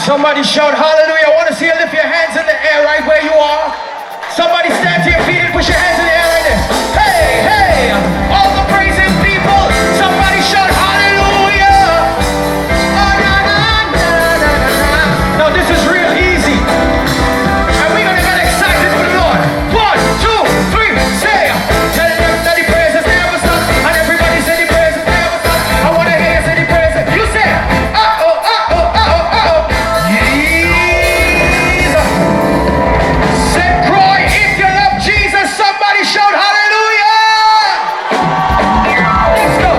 Somebody shout hallelujah. I want to see you lift your hands in the air right where you are. Somebody stand to your feet and push your hands in the air right there. Hey, hey, all the praising people. Somebody shout hallelujah. Oh, na, na, na, na, na, na. Now this is real easy. And we're going to get excited for the Lord. 1, 2, 3, say. Tell them that the praises never stop. And everybody say the praises never stop. I want to hear you say the praises. You say, uh-oh, uh-oh, uh-oh, uh-oh. Jesus. Say, Croix, if you love Jesus, somebody shout hallelujah. Let's go.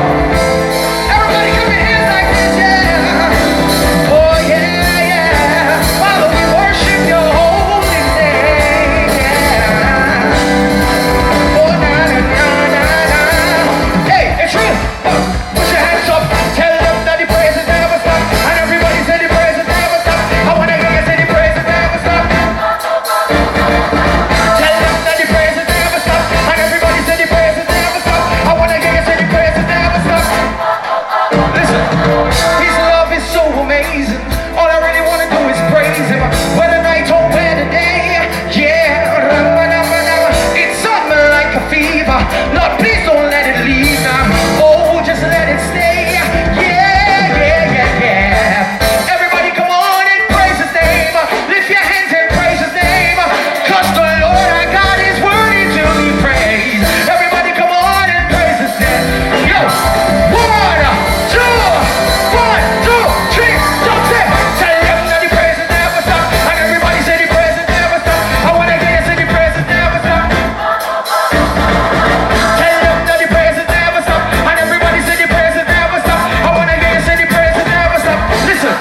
Everybody come in hands like this, yeah. Oh, yeah, yeah. Father, we worship your holy name, yeah. Oh, na, na, na, na, na. Hey, it's real. Put your hands up. Tell them that the praises never stop. And everybody say the praises never stop. I want to hear you say the praises never stop. Tell them that the praises never stop. And everybody say the praises never stop. I want to hear you say the praises never stop. Listen, His love is so amazing. All I really want to do is praise Him. Whether night or whether day, yeah. It's something like a fever. Lord, please don't let it leave now. Oh, just let it stay. Yeah, yeah, yeah, yeah. Everybody come on and praise His name. Lift your hands and praise His name. Cause the Lord our God is worthy to be praised. Everybody come on and praise His name. Yo, 1, 2, 3, don't say. Tell them that the praises never stop. And everybody say the praises never stop. I want to hear you say the praises never stop. Tell them that the praises never stop. And everybody say the praises never stop. I want to hear you say the praises never stop. Listen.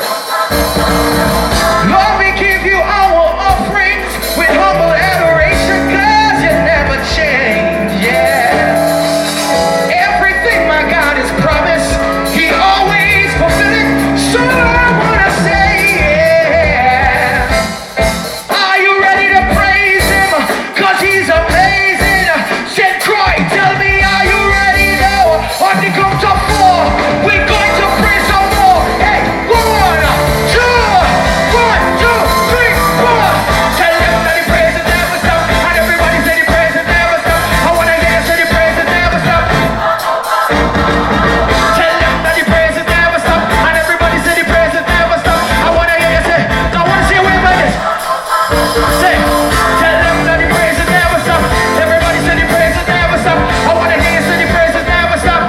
Lord, we give you our offerings with humble adoration, cause you never change, yeah. Everything my God has promised, He always fulfills it. So I wanna say, yeah. Are you ready to praise Him? Cause He's amazing. Said Croix, tell me, are you ready now? On the count of 4, we're going to praise some more. Hey, 1, 2, 3, 4. Tell them that the praises never stop. And everybody say the praises never stop. I wanna hear you say the praises never stop. Tell them that the praises never stop. And everybody say the praises never stop. I wanna hear you say, I wanna see you wave like this. Say, tell them that the praises never stop. Everybody say the praises never stop. I wanna hear you say the praises never stop.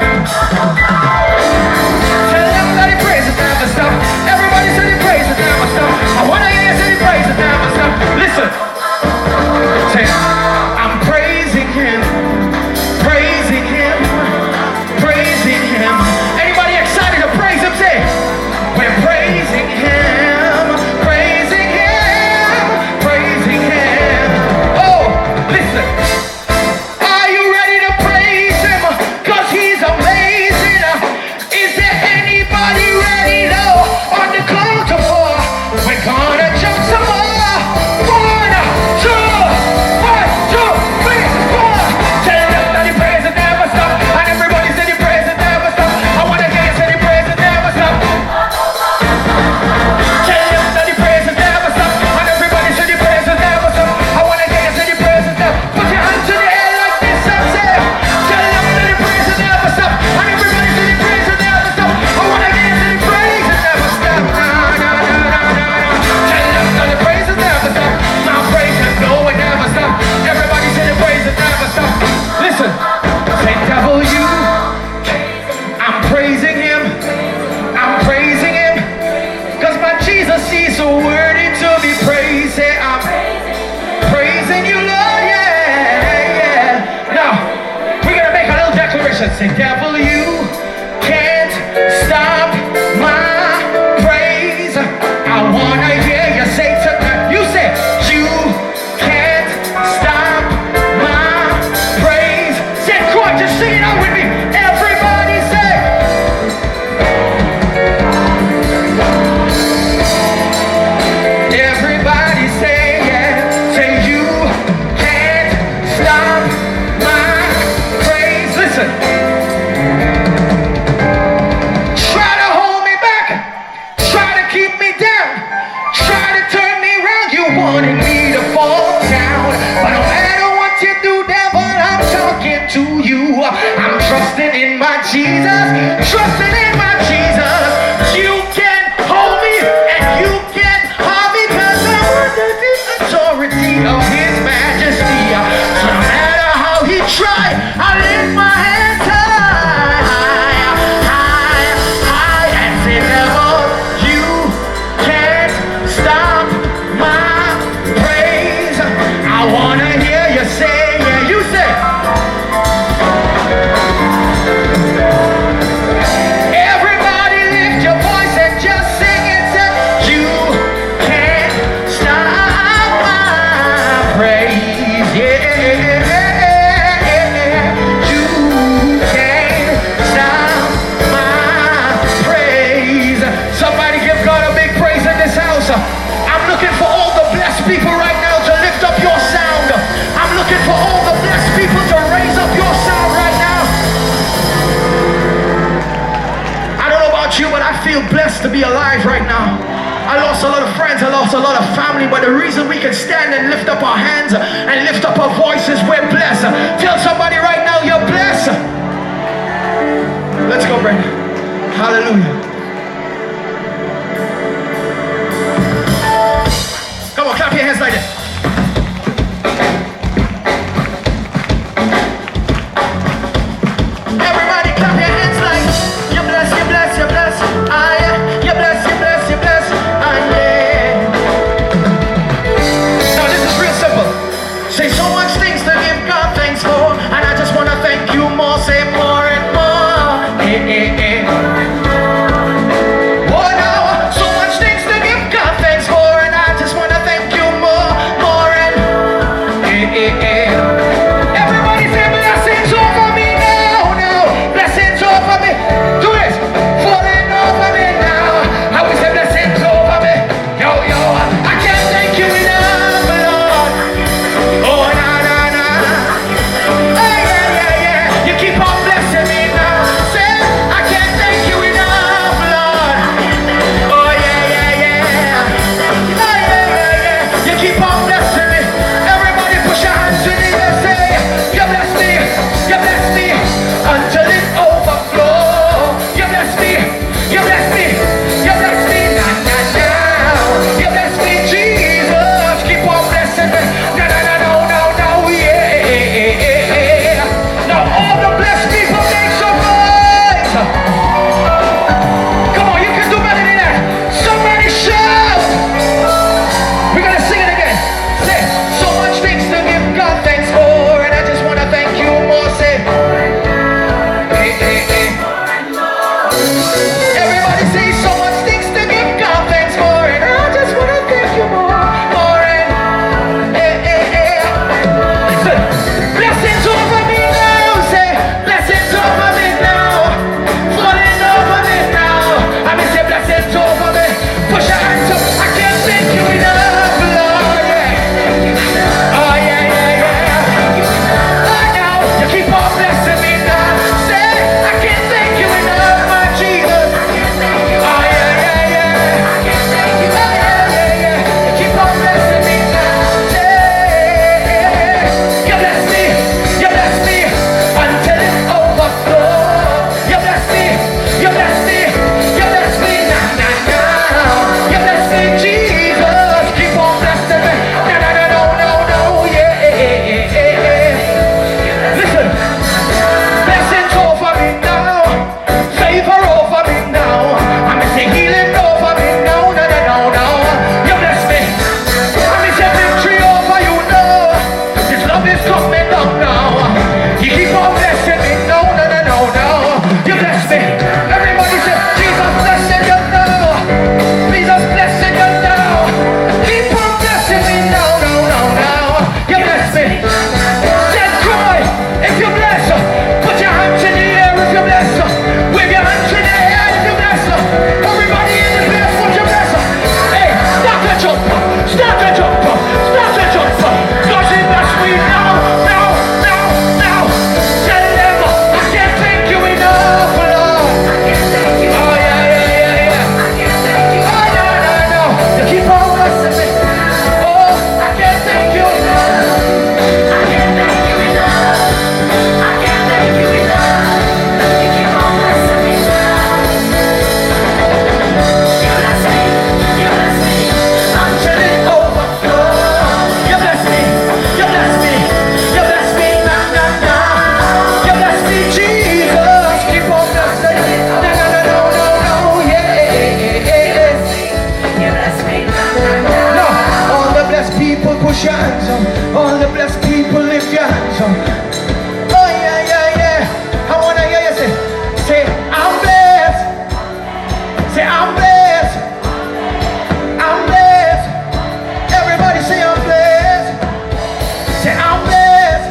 Tell them that the praises never stop. Everybody say the praises never stop. I wanna hear you say the praises never stop. Listen. Say, I'm praising Him, praising Him, praising Him. Anybody excited to praise Him? Say, we're praising Him, praising Him, praising Him. Oh, listen. Are you ready to praise Him? Cause He's amazing. Is there anybody ready now? On the count of 4, we're gonna jump some more. 1, 2, 1, 2, 3, 4. Tell them that the praises never stop. And everybody say the praises never stop. I wanna hear you say the praises never stop. Tell them that the praises never stop. And everybody say the praises never stop. I wanna hear you say the praises never. Put your hands in the air like this and say, tell them that the praises never stop. And everybody say the praises never stop. I wanna hear you say the praises never stop. Nah, nah, nah, nah, nah, nah. Tell them that the praises never stop. My praises, no, it never stop. Everybody say the praises never stop. Listen, say devil you. I'm praising Him. I'm praising Him. Cause my Jesus is so worthy to be praised. Say I'm praising you, Lord, yeah, yeah. Now, we're gonna make a little declaration. Say devil you can't stop my praise. I wanna hear you say tonight. You say you can't stop my praise. Say Croix, just sing it out with me. Everybody say. Everybody say, yeah. Say you can't stop my praise. Listen. Try to hold me back. Try to keep me down. trusting in my Jesus, trusting in my Jesus. You can hold me and you can harm me, 'cause I'm under the authority of His Majesty. So no matter how He try, I lift my hands high, high, high, and say, devil, you can't stop my praise. I wanna hear you say, yeah, you say. Everybody lift your voice and just sing it. Say, you can't stop my praise. Yeah, you can't stop my praise. Somebody give God a big praise in this house. I'm looking for all the blessed people right now to lift up your sound. I'm looking for all the blessed people to raise up your sound right now. I don't know about you, but I feel blessed to be alive right now. I lost a lot of friends, I lost a lot of family, but the reason we can stand and lift up our hands and lift up our voices, we're blessed. Tell somebody right now, you're blessed. Let's go, Brandon. Hallelujah. Come on, clap your hands like this. Everybody clap your hands like you're blessed, you're blessed, you're blessed. Ah, yeah. You're blessed, you're blessed, you're blessed. Ah, yeah. Now this is real simple. Say so much things to give God thanks for, and I just want to thank you more. Say more and more. Eh, eh, eh. put your hands up. All the blessed people, lift your hands up. Oh yeah, yeah, yeah. I wanna hear you say, I'm blessed. Say, I'm blessed. I'm blessed. Everybody say, I'm blessed. Say, I'm blessed.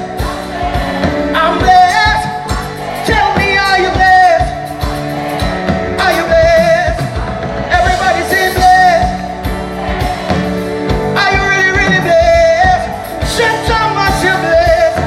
I'm blessed. Tell me, are you blessed? Are you blessed? Everybody say blessed. Are you really, really blessed? Saint Thomas, you're blessed.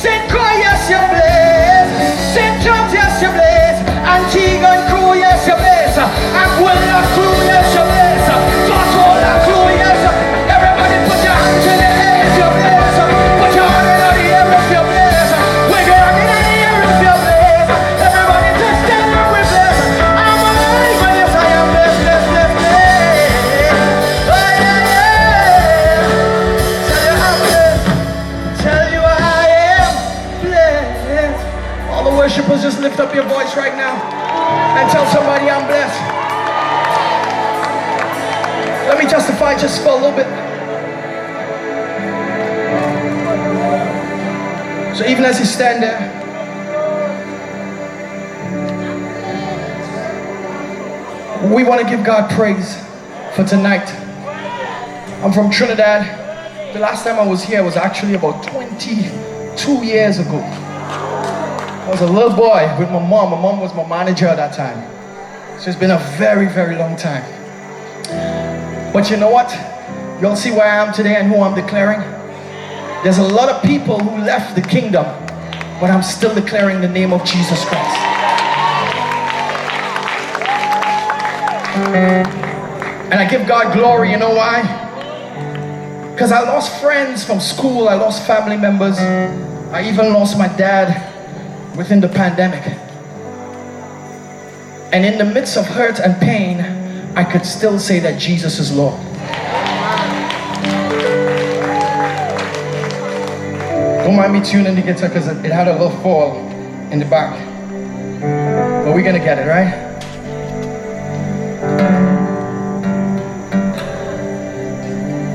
Saint Croix, yes, you're blessed. Saint George, yes, you're blessed. Antigua and Croix, yes, you're blessed. Aquila, Croix, yes, you're blessed. Tortola, Croix, yes. Everybody put your hands in the air if you're blessed. Put your hand in the air if you're blessed. Wave your hand in the air if you're blessed. Everybody just stand up with blessed. I'm alive, but yes, I am blessed, blessed, blessed, blessed. Oh, yeah, yeah. Tell you I'm blessed. Tell you I am blessed. All the worshipers, just lift up your voice right now and tell somebody I'm blessed. Let me testify just for a little bit. So even as you stand there, we want to give God praise for tonight. I'm from Trinidad. The last time I was here was actually about 22 years ago. I was a little boy with my mom. My mom was my manager at that time. So it's been a very, very long time. But you know what? You'll see where I am today and who I'm declaring. There's a lot of people who left the kingdom, but I'm still declaring the name of Jesus Christ. And I give God glory, you know why? Because I lost friends from school, I lost family members, I even lost my dad within the pandemic. And in the midst of hurt and pain, I could still say that Jesus is Lord. Don't mind me tuning the guitar because it had a little fall in the back. But we're gonna get it, right?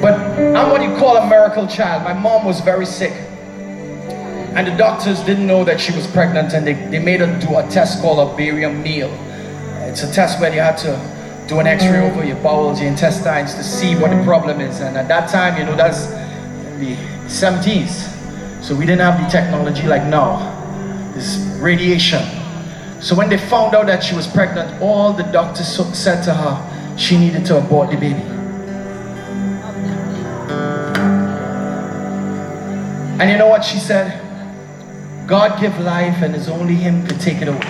But I'm what you call a miracle child. My mom was very sick. And the doctors didn't know that she was pregnant, and they made her do a test called a barium meal. It's a test where they had to do an x-ray over your bowels, your intestines to see what the problem is. And at that time, you know, that's the 70s. So we didn't have the technology like now. This radiation. So when they found out that she was pregnant, all the doctors said to her, she needed to abort the baby. And you know what she said? God give life and it's only Him could take it away.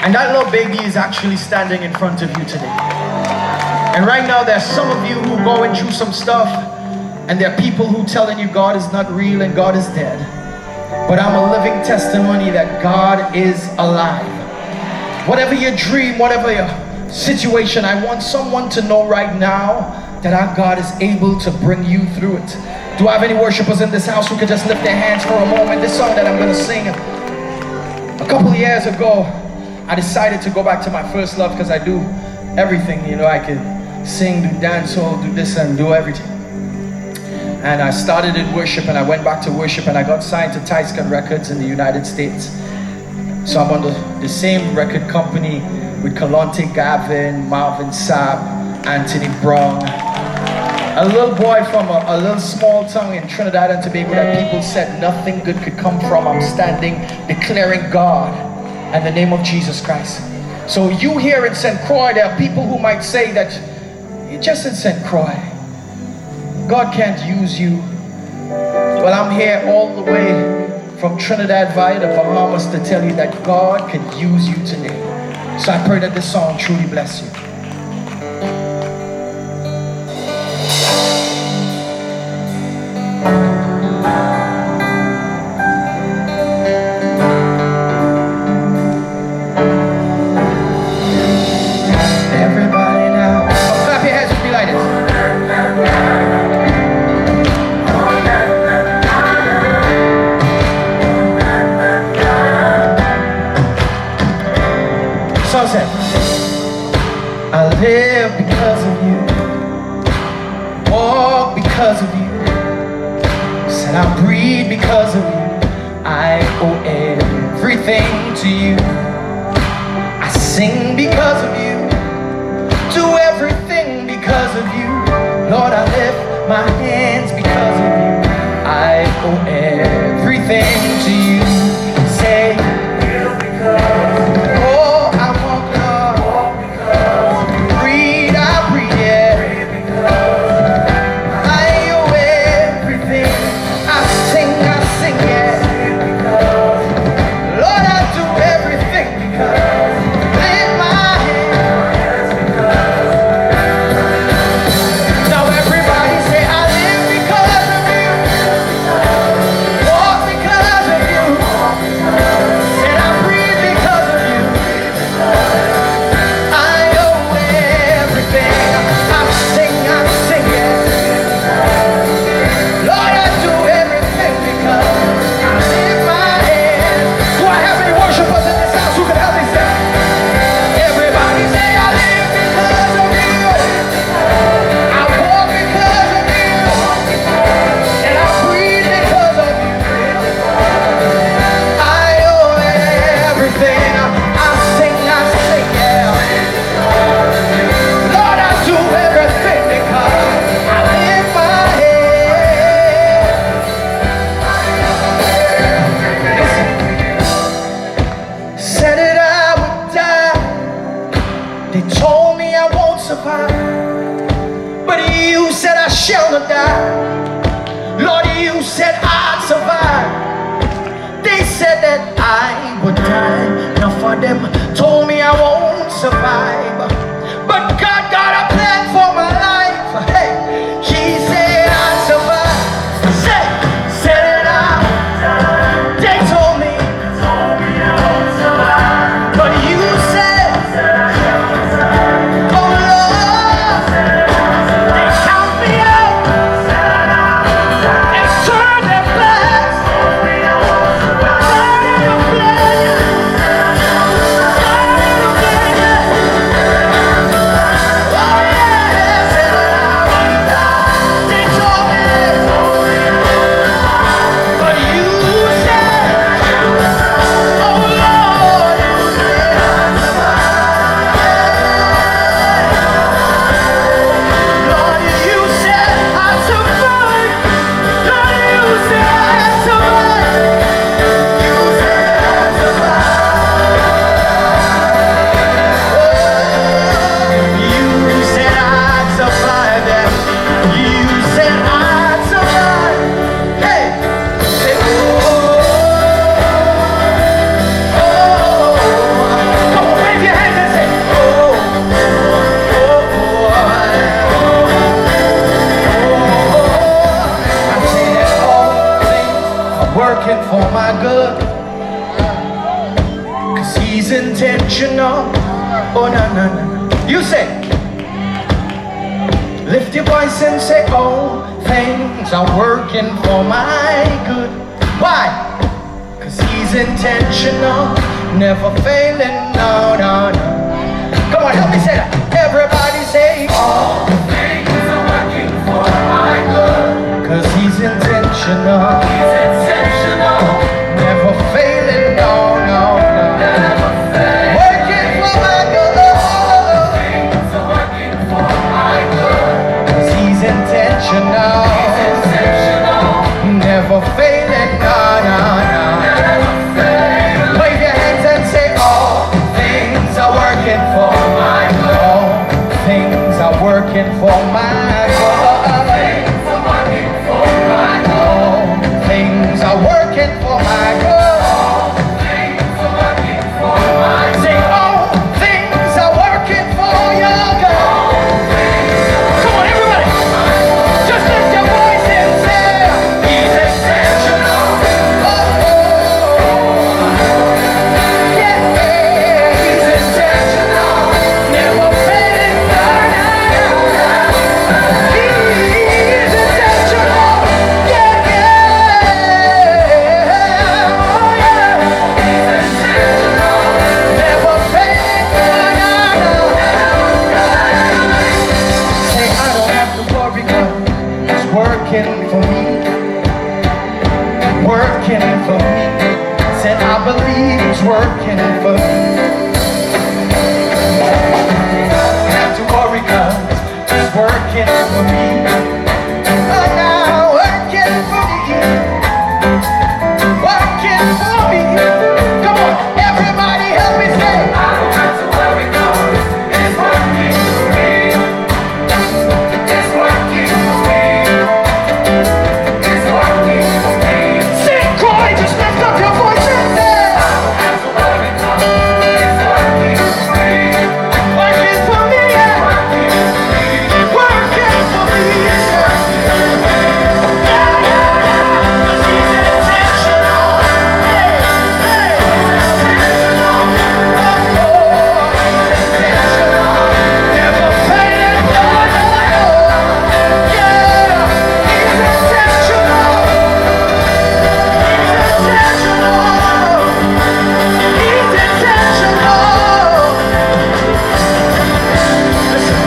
And that little baby is actually standing in front of you today. And right now there's some of you who are going through some stuff, and there are people who telling you God is not real and God is dead. But I'm a living testimony that God is alive. Whatever your dream, whatever your situation, I want someone to know right now that our God is able to bring you through it. Do I have any worshipers in this house who could just lift their hands for a moment? This song that I'm going to sing, a couple of years ago, I decided to go back to my first love, because I do everything. You know, I could sing, do dancehall, do this and do everything. And I started in worship, and I went back to worship, and I got signed to Tyson Records in the United States. So I'm on the same record company with Kalonte Gavin, Marvin Sapp, Anthony Brown. A little boy from a little small town in Trinidad and Tobago that people said nothing good could come from. I'm standing declaring God and the name of Jesus Christ. So you here in St. Croix, there are people who might say that you're just in St. Croix, God can't use you. Well, I'm here all the way from Trinidad via the Bahamas to tell you that God can use you today. So I pray that this song truly bless you. Sunset. because of you. Said I breathe because of you. I owe everything to you. I sing because of you. Do everything because of you. Lord, I lift my hands because of you. I owe everything to you. Say, oh, I walk, Lord. Breathe, I breathe, yeah. I owe everything. I sing, yeah. Lord, I do everything because lift my hands. Now everybody say, I live because of you. Walk because of you. And I breathe because of you. I owe everything. I sing, yeah. Lord, I do everything because I lift my hands. Do I have any worshipers in this house who can help me sing? Everybody say, I live because of you. I walk because of you. And I breathe because of you. I owe everything. I sing, yeah. Lord, I do everything because I lift my head. Said it, I would die. They told me I won't survive, but you said I shall not die. Lord, you said I'd survive. They said that I would die. Now for them told me I won't survive, but God got a plan for my life. Hey, He said I'd survive. Said it out. They told me I won't survive, but you said, oh Lord, they count me out and turn their backs. Turn your plan. Turn your plan. Oh yeah, said it out. They told me, but you said, oh Lord, you said I'd survive. Lord, you said I'd survive. Lord, you said I'd survive. You said I'd survive. You said I'd survive. You said I'd survive. Hey, say come on, wave your hands and say, I say that all things are working for my good, 'cause He's intentional. Oh, no. You say, lift your voice and say, all things are working for my good. Why? 'Cause He's intentional, never failing, no. Come on, help me say that. Everybody say, all things are working for my good. 'Cause He's intentional, never failing, no. Working for my good. Things are working for my good. 'Cause He's intentional, never failing, no. Wave your hands and say, all things are working for my good. All things are working for my good. Things are working for my good. All things are working for my good. All things are working for my good. Say, all things are working for your good. Come on, everybody. Just lift your voice and say, He's intentional. Yeah, He's intentional. Never failing. He's intentional. Yeah. working for me, working for me. Said I believe it's working for me. Don't have to worry 'cause it's working for me. Oh, now working for me, working for me. Come on, everybody help me say, I don't have to worry 'cause it's working for me. It's working for me. It's working for me. Sing, Croix, just lift up your voice and say, I don't have to worry 'cause it's working for me. Working for me, yeah. Working for me. Yeah, yeah, yeah. 'Cause he's intentional. Hey, hey. Intentional. Oh, intentional. Never failing. No, no, no. Yeah, he's intentional. He's intentional. He's intentional. Listen,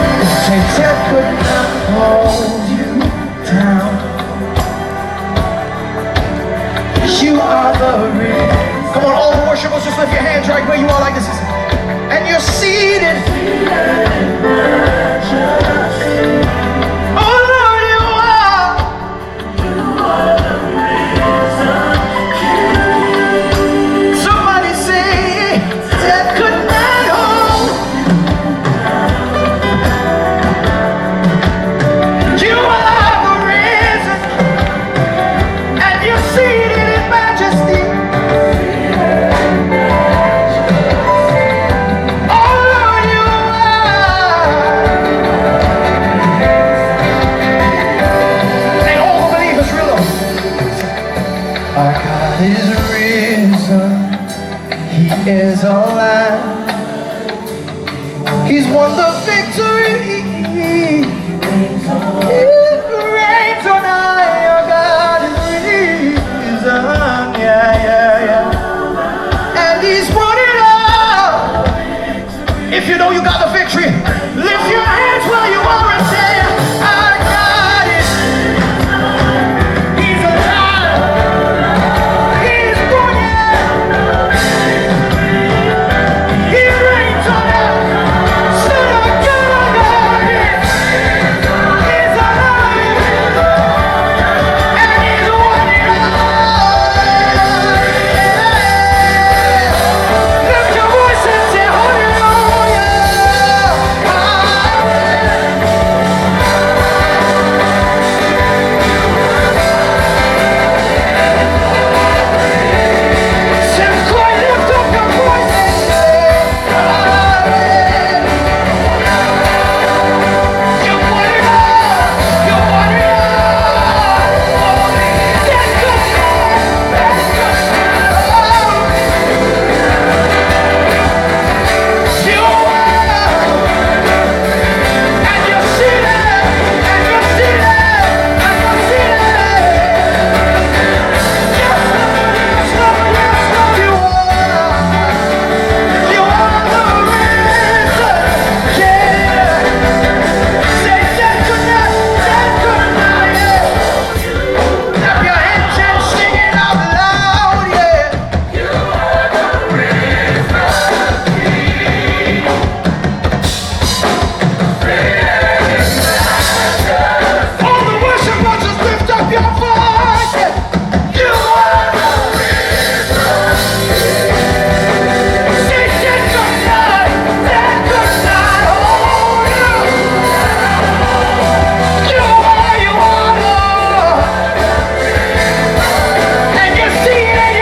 say death could not hold you down. You are the reason. Come on, all the worshipers, just lift your hands right where you are like this. And you're seated. Oh Lord, you are. Somebody say, death could not hold. You are the reason. And you're seated in majesty. Oh Lord, you are. And all who believe is real. Our God is risen. He is alive. He's won the victory. He reigns on high. Our God is risen. Yeah, yeah, yeah. And he's won it all. If you know you got the victory, lift your hands where you are and say, our God is. He's alive. He's won it. He reigns on high. Son of God is. He's alive. And he's won it all. Lift your voice and say, hallelujah. Say, Croix, lift up your voice and say, hallelujah. You won it all. You won it all. That's good. That's good. You are. And you're seated. And you're seated. And you're seated. Yes, Lord, yes, Lord, you are. You are the reason. Yeah. Say that could not, yeah. Clap your hands and sing it out loud, yeah. All the worshipers, just lift up your voice, yeah. You are the reason. Say that could not hold you. You are, Lord. And you're seated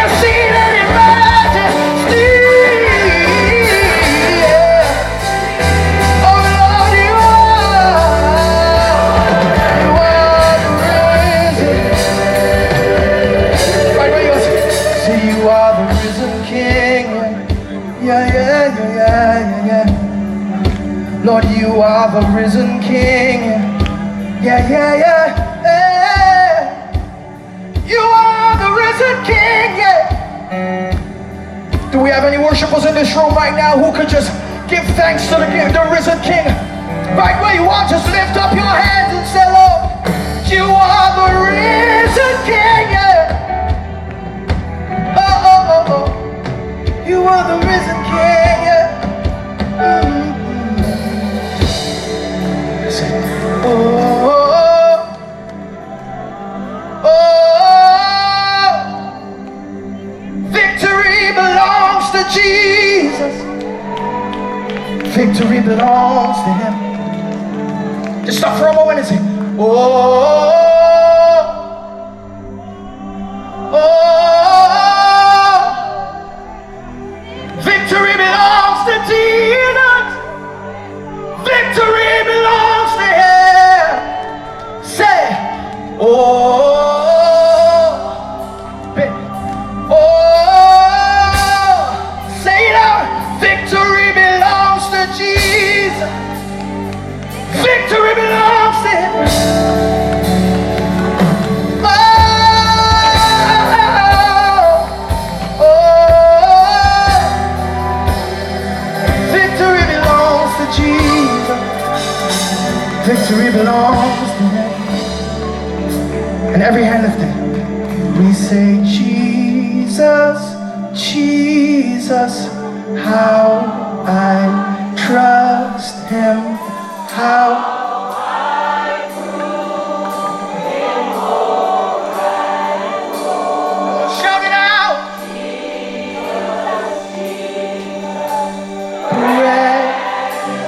in majesty. Yeah. Oh Lord, you are the risen. Right where you are. Say you are the risen King. Yeah, yeah, yeah, yeah, yeah, yeah. Lord, you are the risen King. Yeah, yeah, yeah, yeah. You are the risen King. Yeah. Do we have any worshipers in this room right now who could just give thanks to the risen King? Right where you are, just lift up your hands and say, Lord, you are the Just stop for a moment and say, oh, oh, victory belongs to Jesus. Victory belongs to Him. Say, oh, say it out. Victory belongs to Jesus. Victory belongs to Him. Victory belongs to Jesus. Victory belongs to Him. And every hand lifted. We say, Jesus, Jesus, how I trust Him. How shout it out.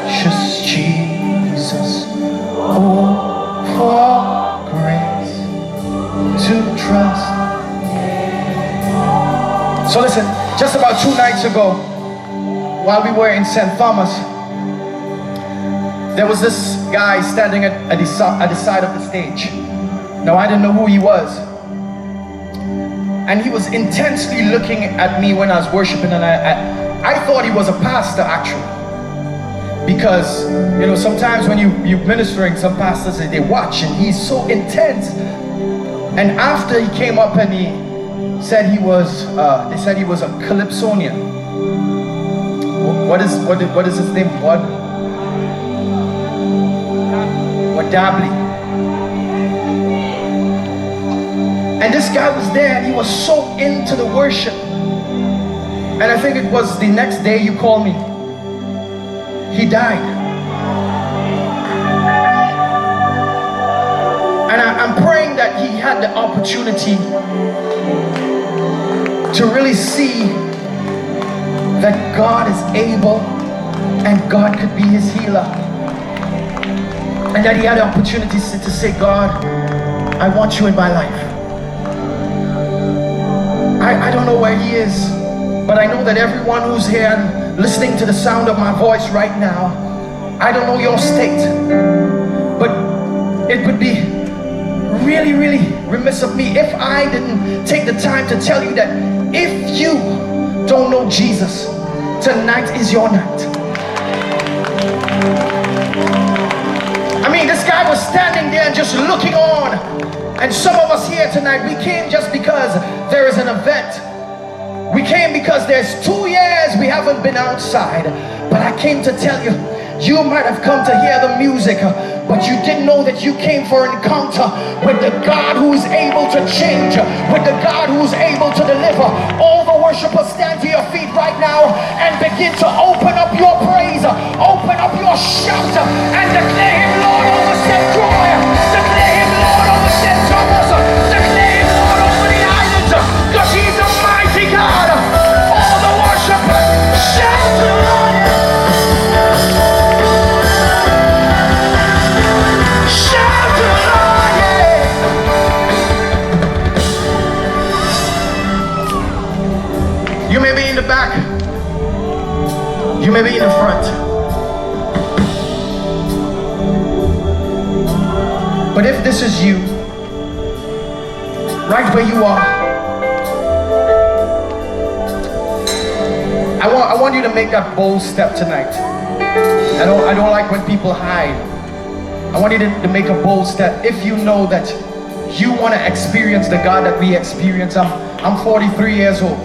Precious Jesus, oh, for grace to trust. So listen, just about 2 nights ago, while we were in St. Thomas, there was this guy standing at the side of the stage. Now, I didn't know who he was. And he was intensely looking at me when I was worshiping, and I thought he was a pastor, actually. Because, you know, sometimes when you're ministering, some pastors, they watch, and he's so intense. And after he came up and he said he was, they said he was a Calypsonian. What is his name? Dabbly. And this guy was there and he was so into the worship. And I think it was the next day you called me. He died. And I'm praying that he had the opportunity to really see that God is able and God could be his healer. And that he had the opportunity to say, God, I want you in my life. I don't know where he is, but I know that everyone who's here and listening to the sound of my voice right now, I don't know your state, but it would be really, really remiss of me if I didn't take the time to tell you that if you don't know Jesus, tonight is your night. I mean, this guy was standing there and just looking on. And some of us here tonight, we came just because there is an event. We came because there's 2 years we haven't been outside. But I came to tell you, you might have come to hear the music, but you didn't know that you came for an encounter with the God who is able to change, with the God who is able to deliver. All the worshipers, stand to your feet right now and begin to open up your praise, open up your shout, and declare him Lord over St. Croix, declare him Lord over St. Thomas, declare him Lord over the islands, because he's a mighty God. All the worshipers, shout to the Lord. You may be in the back, you may be in the front, but if this is you, right where you are, I want you to make that bold step tonight. I don't like when people hide. I want you to make a bold step. If you know that you want to experience the God that we experience. I'm 43 years old.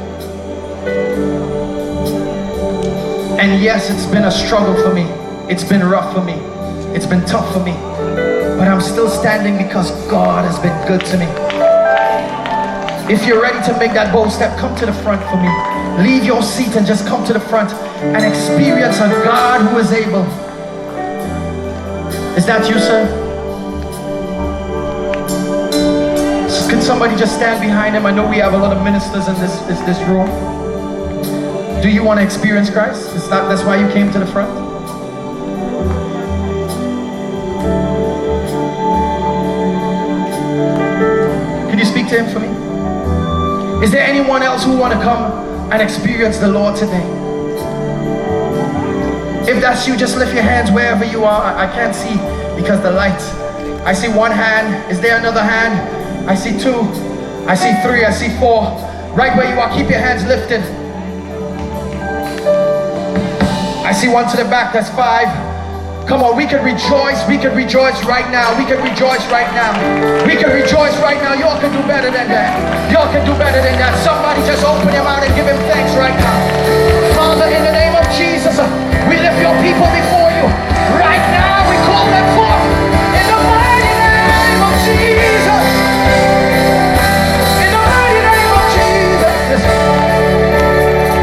And yes, it's been a struggle for me. It's been rough for me. It's been tough for me. But I'm still standing because God has been good to me. If you're ready to make that bold step, come to the front for me. Leave your seat and just come to the front and experience a God who is able. Is that you, sir? Can somebody just stand behind him? I know we have a lot of ministers in this room. Do you want to experience Christ? That's why you came to the front? speak to him for me? Is there anyone else who want to come and experience the Lord today? If that's you, just lift your hands wherever you are. I can't see because the lights. I see one hand. Is there another hand? I see two. I see three. I see four. Right where you are, keep your hands lifted. I see one to the back. That's five. Come on, we can rejoice. We can rejoice right now. We can rejoice right now. We can rejoice right now. Y'all can do better than that. Y'all can do better than that. Somebody just open your mouth and give him thanks right now. Father, in the name of Jesus, we lift your people before you. Right now, we call them forth. In the mighty name of Jesus. In the mighty name of Jesus.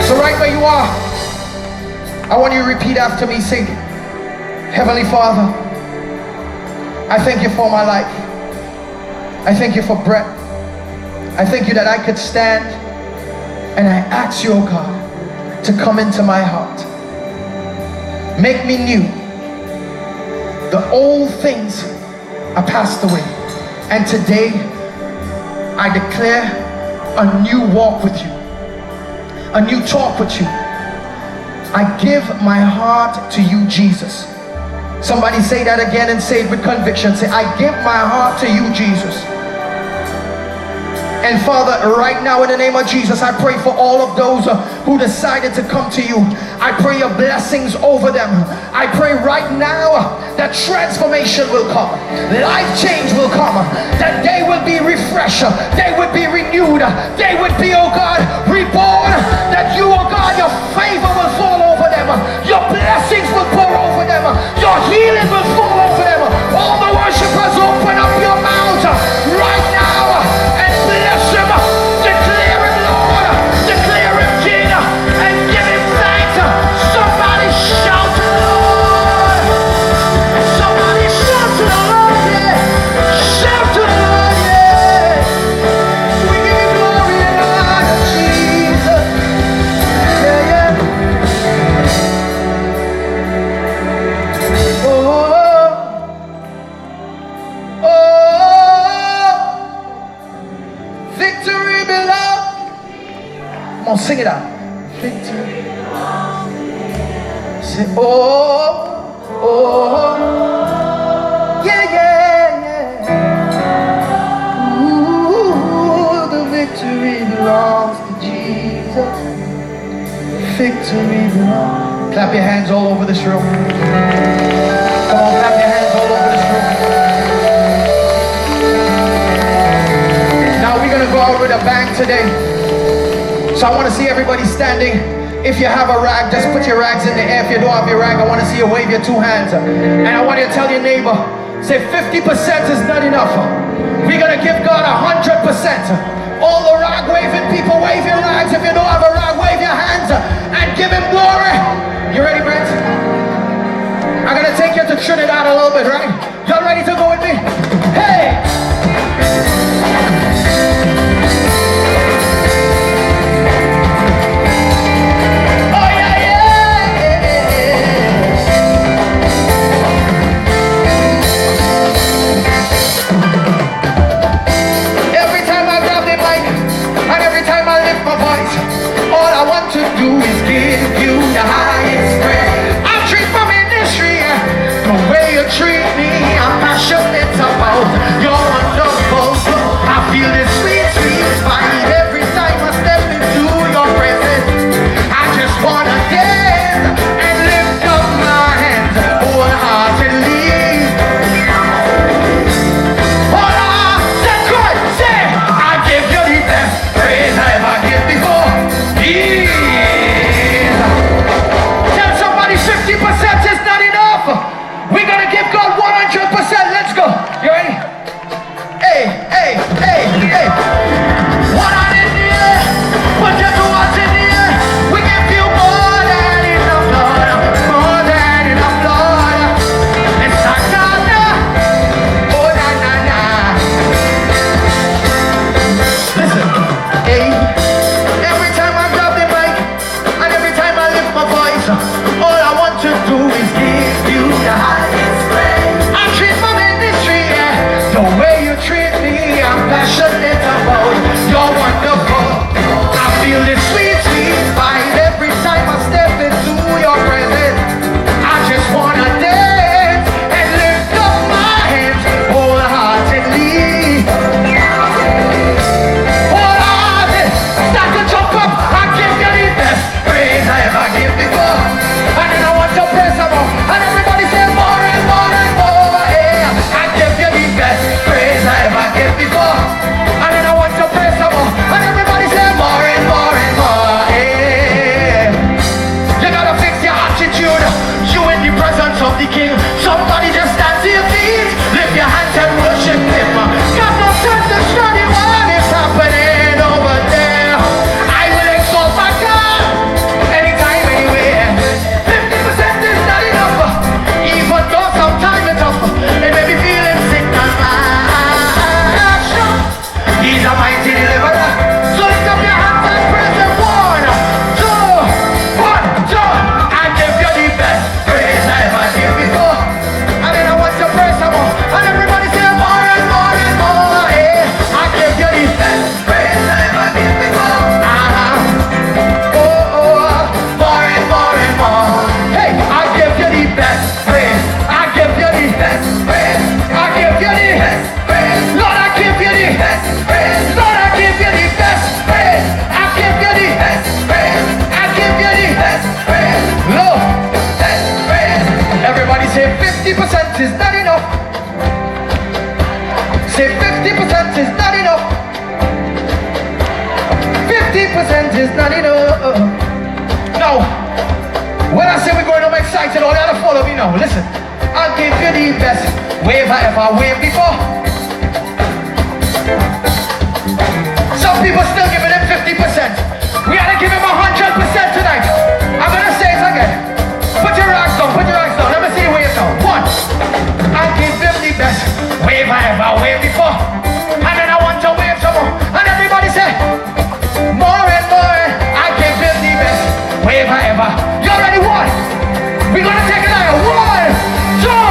So right where you are, I want you to repeat after me. Sing. Heavenly Father, I thank you for my life. I thank you for breath. I thank you that I could stand, and I ask you, oh God, to come into my heart. Make me new. The old things are passed away, and today I declare a new walk with you, a new talk with you. I give my heart to you, Jesus. Somebody say that again and say it with conviction. Say, I give my heart to you, Jesus. And Father, right now in the name of Jesus, I pray for all of those who decided to come to you. I pray your blessings over them. I pray right now that transformation will come. Life change will come. That they will be refreshed. They would be renewed. They would be, oh God, reborn. That you, oh God, your favor will fall over them. Your blessings will pour over them. Your healing will fall over them. All the worshipers, open up your mouth right now and bless him. Declare him Lord. Declare him King. And give him thanks. Somebody shout to the Lord. Somebody shout to the Lord, yeah. Shout to the Lord, yeah. We give you glory and honor, Jesus. Yeah, yeah. Victory belongs. Come on, sing it out. Victory. Say, oh, yeah, yeah, yeah. Ooh, the victory belongs to Jesus. Victory belongs. Clap your hands all over this room. Come on, clap your hands all over this room. Now we're gonna go out with a bang today. So I want to see everybody standing. If you have a rag, just put your rags in the air. If you don't have your rag, I want to see you wave your two hands. And I want you to tell your neighbor, say 50% is not enough. We're gonna give God 100%. All the rag waving people, wave your rags. If you don't have a rag, wave your hands and give him glory. You ready, Brent? I'm gonna take you to Trinidad a little bit, right? Y'all ready to go with me? Hey! Treat me, I'm passionate Say 50% is not enough. 50% is not enough. Now, when I say we're going, I'm excited. All you have to follow me now. Listen, I'll give you the best wave I ever waved before. Some people still giving him 50%. We gotta give him 100% tonight. I'm gonna say it again. Put your rocks down, put your rocks down. Let me see the wave now. One, I'll give him the best wave I ever waved before. And then I want to wave some more. And everybody say, more and more. I'll give him the best wave I ever. You ready? One. We're gonna take it higher. One, two,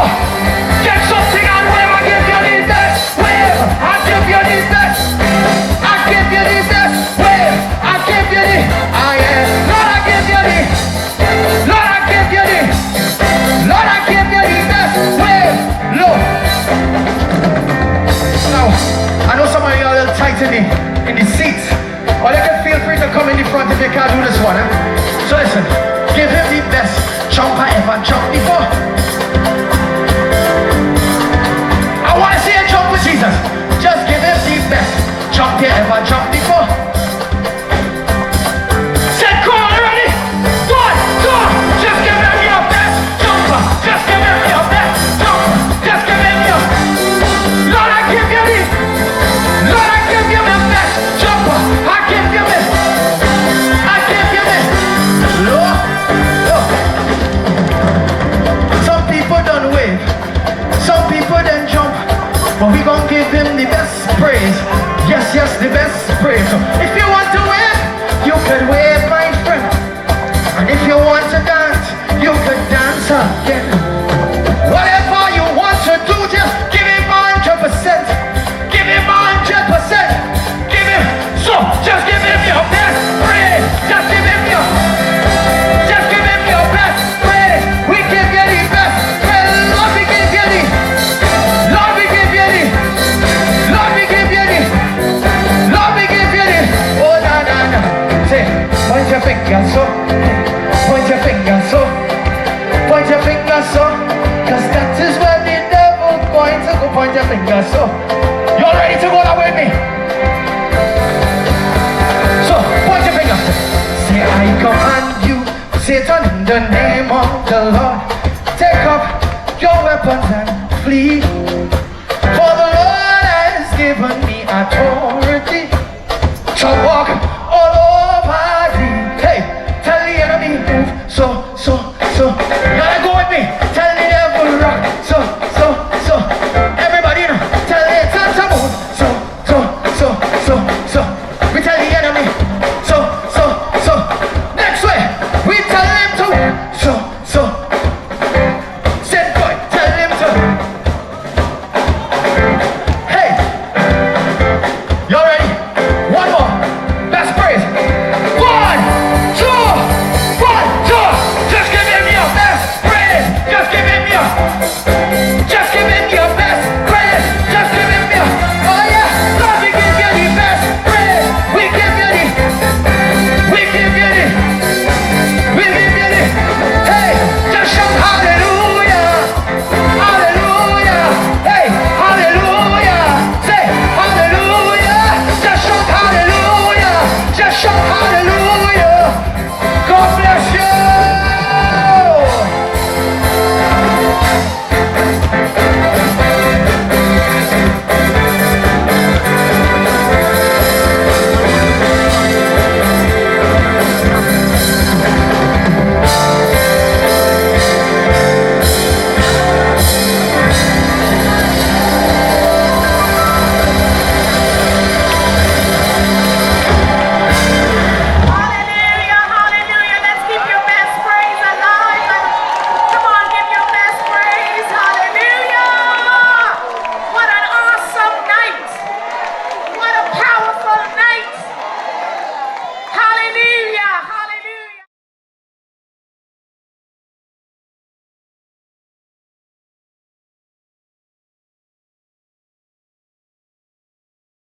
get something on wave. I give you the best wave. I give you the best. I give you the best wave. I give you the. I am. Lord, I give you the. Lord, I give you the. Lord, I give you the best wave. Look. Now, I know some of you are a little tight in the seats. Or you can feel free to come in the front if you can't do this one. So listen, give him the best jump I ever jumped before. I want to see a jump with Jesus. Just give him the best jump you ever jumped before. Said, come on, ready? One, two, just give him your best jumper. Just give him your best jumper. Just give him your. Lord, I give you this. Lord, I give you the best jumper. I give you this. I give you this. Lord, look. Some people don't wave. Some people don't jump. But we gon' give him the best praise. Yes, yes, the best praise. So if you want to wave, you can wave, my friend. And if you want to dance, you can dance again. Whatever you want to do, just give him 100%. Give him 100%. Give him. So just give him your best praise. Just give him your. Just give him your best praise. We give you the best praise. Lord, we give you the. Lord, we give you the. Lord, we give you the. Lord, we give you the. Oh, na na na. Say, point your finger so. Point your finger so. Point your finger so. Cause that is where the devil going to go. Point your finger so. You all ready to go that way with me? So, point your finger. Say, I command you, Satan, in the name of the Lord. Take up your weapons and flee. For the Lord has given me authority.